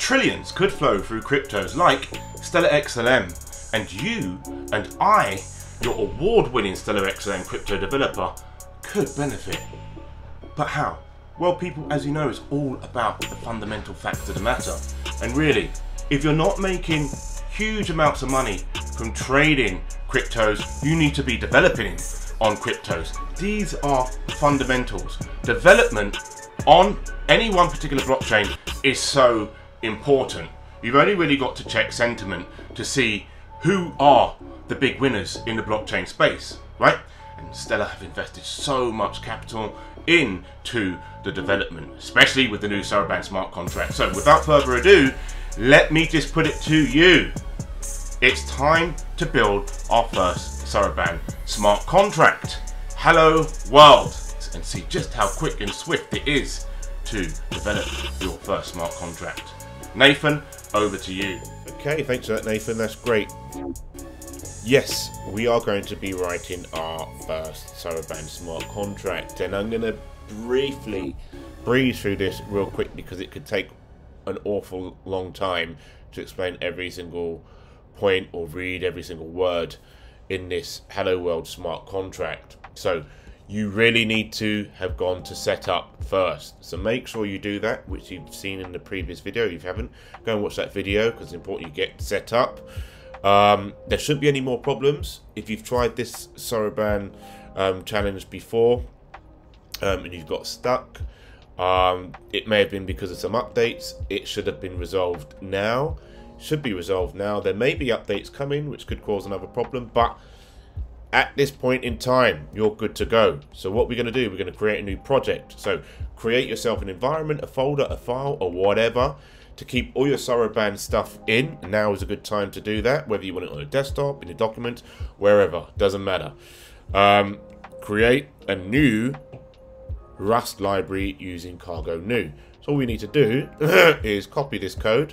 trillions could flow through cryptos like Stellar XLM, and you and I, your award-winning Stellar XLM crypto developer, could benefit. But how? Well, people, as you know, it's all about the fundamental facts of the matter. And really, if you're not making huge amounts of money from trading cryptos, you need to be developing on cryptos. These are fundamentals. Development on any one particular blockchain is so important. You've only really got to check sentiment to see who are the big winners in the blockchain space, right? And Stellar have invested so much capital into the development, especially with the new Sorobang smart contract. So without further ado, let me just put it to you. It's time to build our first Sorobang smart contract. Hello world, and see just how quick and swift it is to develop your first smart contract. Nathan, over to you. Okay, thanks for that, Nathan. That's great. Yes, we are going to be writing our first Sorobang smart contract, and I'm going to briefly breeze through this real quick because it could take an awful long time to explain every single point or read every single word in this Hello World smart contract. So you really need to have gone to setup first. So make sure you do that, which you've seen in the previous video. If you haven't, go and watch that video because it's important you get set up. There shouldn't be any more problems. If you've tried this Sorobang challenge before and you've got stuck, it may have been because of some updates. It should have been resolved now. Should be resolved now. There may be updates coming which could cause another problem, but at this point in time, you're good to go. So what we're going to do, we're going to create a new project. So create yourself an environment, a folder, a file, or whatever to keep all your Sorobang stuff in. Now is a good time to do that, whether you want it on a desktop, in a document, wherever, doesn't matter. Create a new Rust library using Cargo New. So all we need to do is copy this code,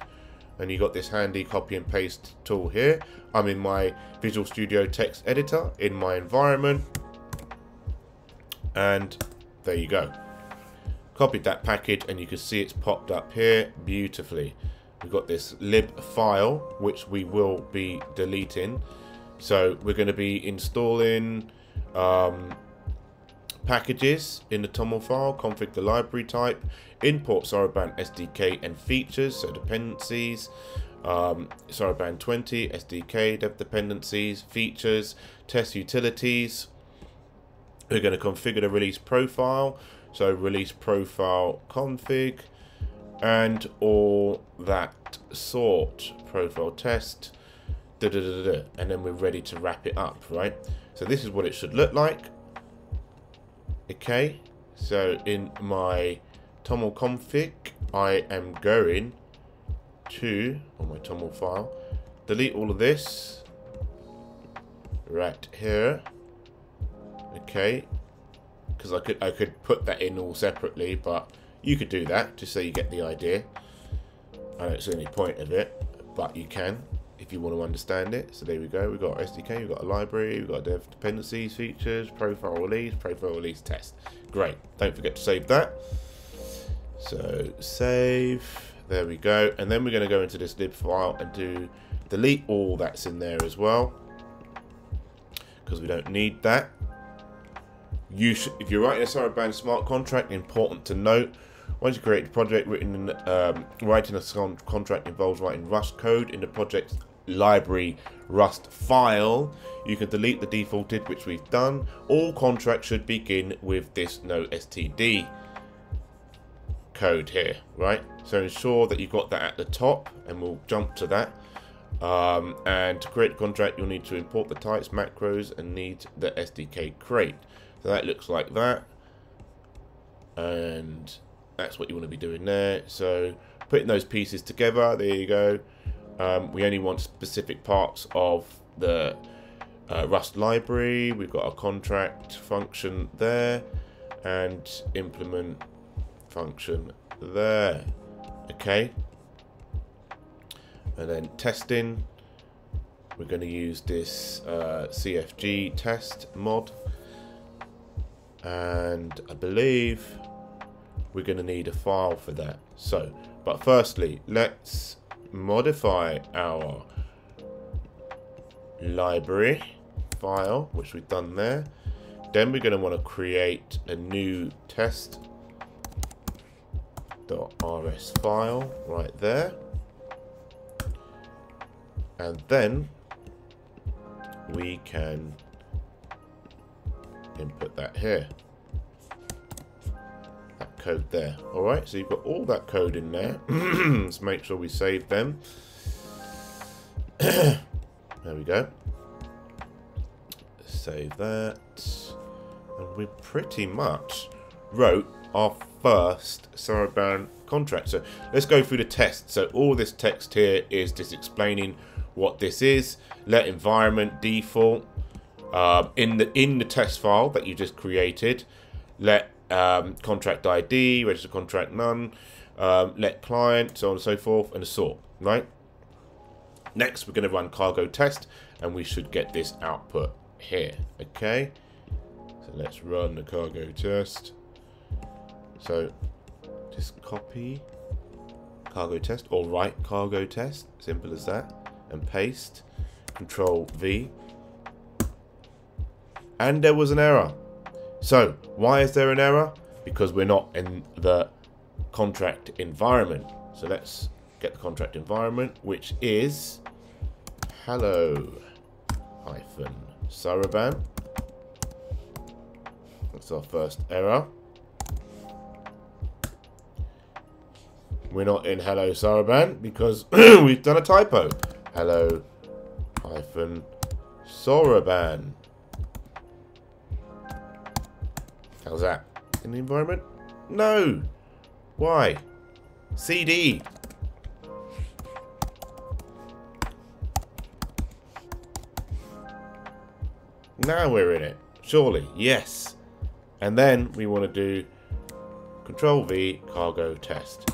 and you got this handy copy and paste tool here. I'm in my Visual Studio text editor in my environment, and there you go. Copied that package, and you can see it's popped up here beautifully. We've got this lib file which we will be deleting. So we're going to be installing packages in the TOML file, config the library type, import Sorobang SDK and features, so dependencies, Sorobang 20 SDK dev dependencies, features, test utilities. We're going to configure the release profile, so release profile config and all that sort, profile test, and then we're ready to wrap it up, right? So this is what it should look like. Okay, so in my TOML config, I am going to, on my TOML file, delete all of this right here. Okay, because I could put that in all separately, but you could do that just so you get the idea. I don't see any point of it, but you can if you want to understand it. So there we go. We've got SDK, we've got a library, we've got dev dependencies, features, profile release test. Great. Don't forget to save that. So save. There we go. And then we're going to go into this lib file and delete all that's in there as well, because we don't need that. If you're writing a Sorobang smart contract, important to note, once you create the project, writing a contract involves writing Rust code in the project's library Rust file. You can delete the defaulted, which we've done. All contracts should begin with this no std code here, right? So ensure that you've got that at the top, and we'll jump to that. And to create a contract, you'll need to import the types, macros, and need the SDK crate. So that looks like that, and that's what you want to be doing there. So putting those pieces together, there you go. We only want specific parts of the Rust library. We've got a contract function there and implement function there. Okay, and then testing, we're going to use this CFG test mod, and I believe we're going to need a file for that. So but firstly, let's modify our library file, which we've done there. Then we're going to want to create a new test.rs file right there. And then we can input that here. That code there. Alright, so you've got all that code in there. Let's make sure we save them. There we go. Save that. And we pretty much wrote our first Sorobang contract. So let's go through the test. So all this text here is just explaining what this is. Let environment default in the test file that you just created. Let contract ID, register contract none, let client, so on and so forth, and a sort, right? Next, we're going to run cargo test, and we should get this output here, okay? So let's run the cargo test. So just copy cargo test, or write cargo test, simple as that, and paste, Control V. And there was an error. So, why is there an error? Because we're not in the contract environment. So let's get the contract environment, which is hello-Soroban. That's our first error. We're not in hello-Soroban because we've done a typo. Hello-Soroban. How's that? In the environment? No! Why? CD! Now we're in it. Surely. Yes. And then we want to do Control V cargo test.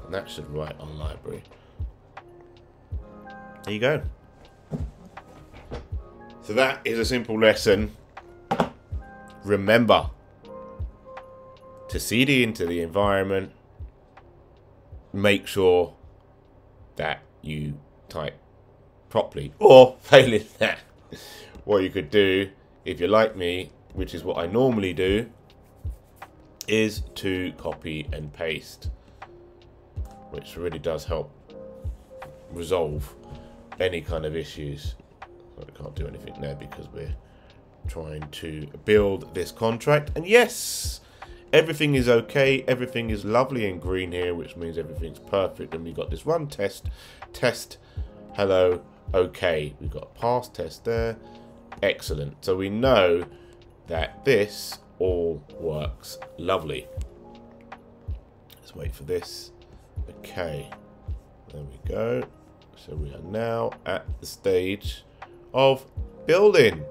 And that should write on library. There you go. So that is a simple lesson. Remember to CD into the environment, make sure that you type properly, or failing that, what you could do, if you're like me, which is what I normally do, is to copy and paste, which really does help resolve any kind of issues. I can't do anything there because we're trying to build this contract, and yes, everything is okay, everything is lovely and green here, which means everything's perfect. And we got this run test, hello, okay. We've got a pass test there, excellent. So we know that this all works lovely. Let's wait for this. Okay, there we go. So we are now at the stage of building.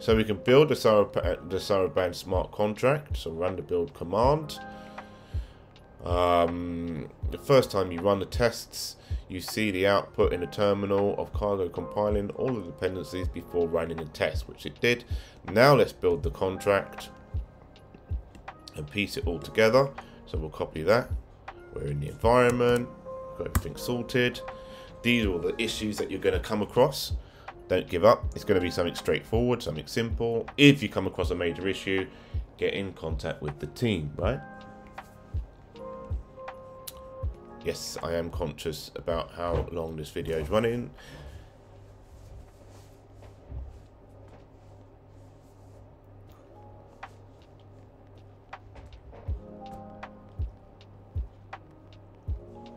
So we can build the Sorobang smart contract. So run the build command. The first time you run the tests, you see the output in the terminal of cargo compiling all the dependencies before running the test, which it did. Now let's build the contract and piece it all together. So we'll copy that. We're in the environment. Got everything sorted. These are all the issues that you're going to come across. Don't give up. It's going to be something straightforward, something simple. If you come across a major issue, get in contact with the team, right? Yes, I am conscious about how long this video is running.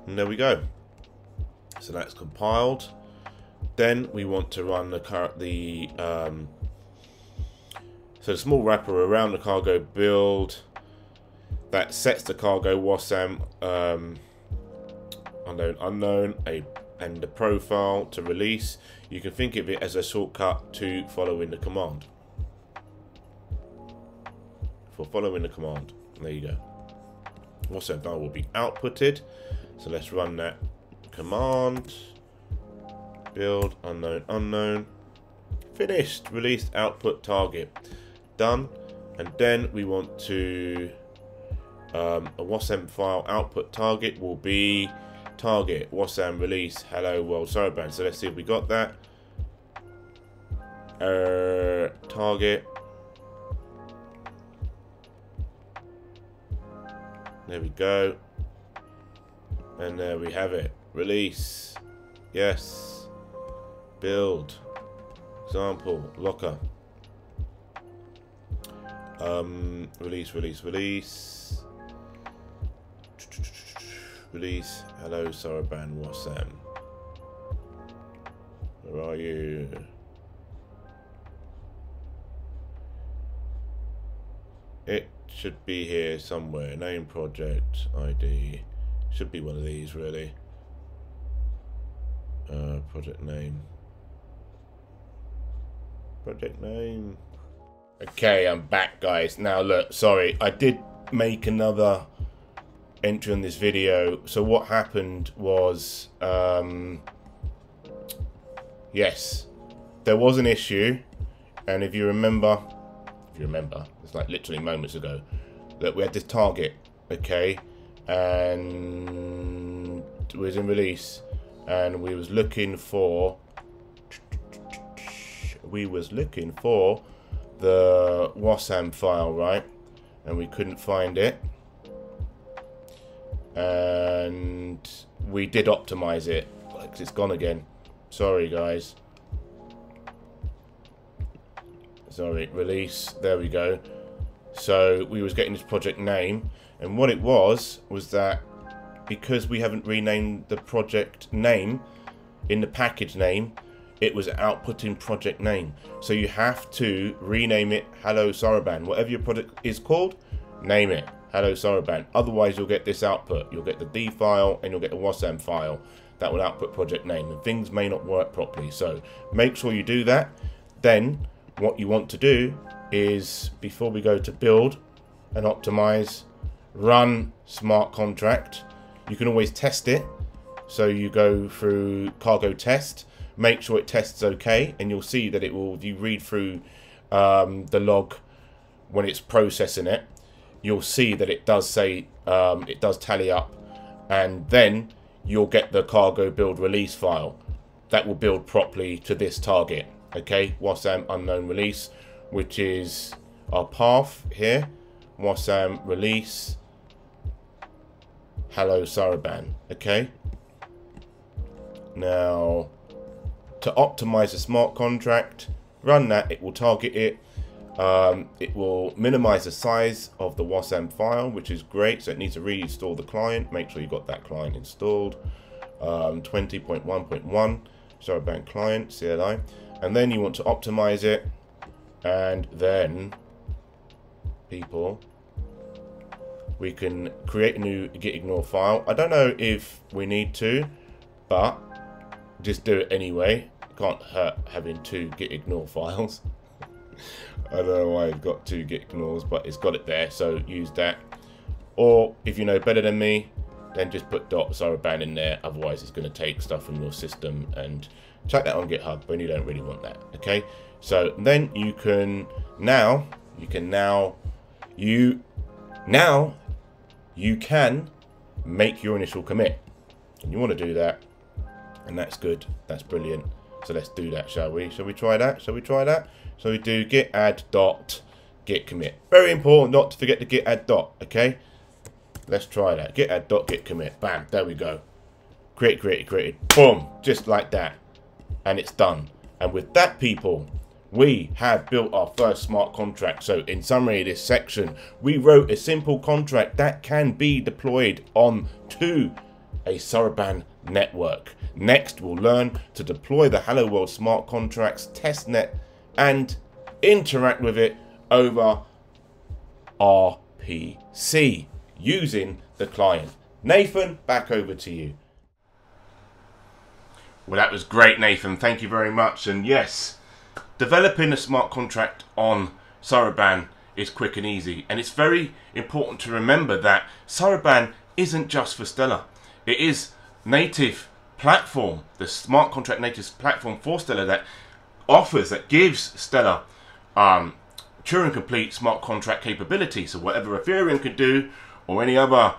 And there we go. So that's compiled. Then we want to run so the small wrapper around the cargo build that sets the cargo WASM unknown and the profile to release. You can think of it as a shortcut to following the command. For following the command, there you go. WASM file will be outputted. So let's run that command. Build unknown. Finished. Released output target. Done. And then we want to A WASM file output target will be target WASM release hello world Soroban. So let's see if we got that. Target. There we go. And there we have it. Release. Yes. Build. Example. Locker. Release. Release. Hello, Sorobang WASM. Where are you? It should be here somewhere. Name, project, ID. Should be one of these, really. Project name. Project name. Okay, I'm back, guys. Now, look, sorry. I did make another entry on this video. So what happened was, yes, there was an issue. And if you remember, it's like literally moments ago, that we had this target, okay, and it was in release, and we was looking for the WASM file, right, and we couldn't find it, and we did optimize it, because it's gone again. Sorry, guys. Sorry, release, there we go. So we was getting this project name, and what it was that because we haven't renamed the project name in the package name, it was outputting project name. So you have to rename it Hello Soroban. Whatever your project is called, name it Hello Soroban. Otherwise you'll get this output. You'll get the D file and you'll get the WASM file that will output project name, and things may not work properly. So make sure you do that. Then what you want to do is, before we go to build and optimize, run smart contract. You can always test it. So you go through cargo test, make sure it tests okay, and you'll see that it will, if you read through the log when it's processing it, you'll see that it does say, it does tally up, and then you'll get the cargo build release file that will build properly to this target. Okay, WASM unknown release, which is our path here. WASM release hello Soroban. Okay, now to optimize the smart contract, run that. It will target it. It will minimize the size of the WASM file, which is great. So it needs to reinstall the client. Make sure you got that client installed. 20.1.1 Sorobang client CLI. And then you want to optimize it, and then people, we can create a new git ignore file. I don't know if we need to, but just do it anyway. Can't hurt having 2 git ignore files. I don't know why I've got 2 git ignores, but it's got it there, so use that. Or if you know better than me, then just put .soroban in there. Otherwise it's going to take stuff from your system, and check that on GitHub when you don't really want that. Okay, so then you can make your initial commit, and you want to do that, and that's good, that's brilliant. So let's do that, shall we? Shall we try that? So we do git add dot git commit. Very important not to forget the git add dot. Okay, let's try that. Git add dot git commit. Bam, there we go. Created. Boom, just like that. And it's done. And with that, people, we have built our first smart contract. So in summary of this section, we wrote a simple contract that can be deployed on to a Sorobang network. Next, we'll learn to deploy the Hello World smart contracts testnet and interact with it over RPC using the client. Nathan, back over to you. Well, that was great, Nathan. Thank you very much. And yes, developing a smart contract on Sorobang is quick and easy. And it's very important to remember that Sorobang isn't just for Stellar. It is native platform, the smart contract native platform for Stellar that gives Stellar Turing complete smart contract capability. So whatever Ethereum can do, or any other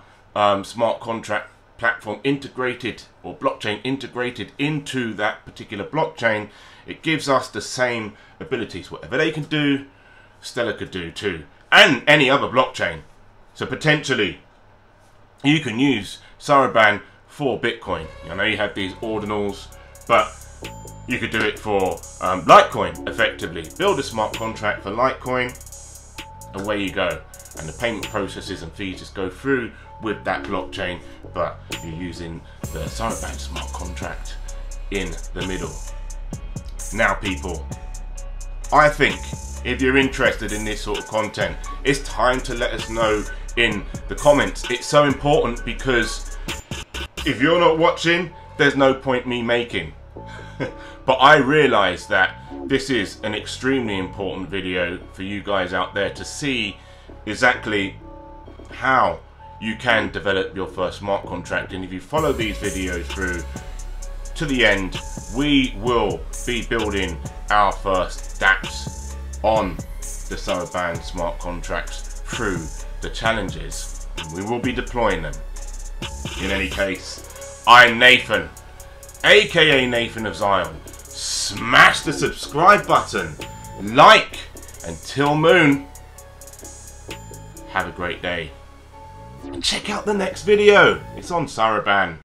smart contract platform integrated or blockchain integrated into that particular blockchain, it gives us the same abilities. Whatever they can do, Stellar could do too, and any other blockchain. So potentially you can use Sorobang for Bitcoin. I know you have these ordinals, but you could do it for Litecoin effectively. Build a smart contract for Litecoin, away you go. And the payment processes and fees just go through with that blockchain, but you're using the Sorobang smart contract in the middle. Now people, I think if you're interested in this sort of content, it's time to let us know in the comments. It's so important, because if you're not watching, there's no point me making. But I realise that this is an extremely important video for you guys out there to see exactly how you can develop your first smart contract. And if you follow these videos through to the end, we will be building our first dApps on the Sorobang smart contracts through the challenges, and we will be deploying them. In any case, I'm Nathan, aka Nathan of Zion. Smash the subscribe button, like, and till moon, have a great day. And check out the next video, it's on Sorobang.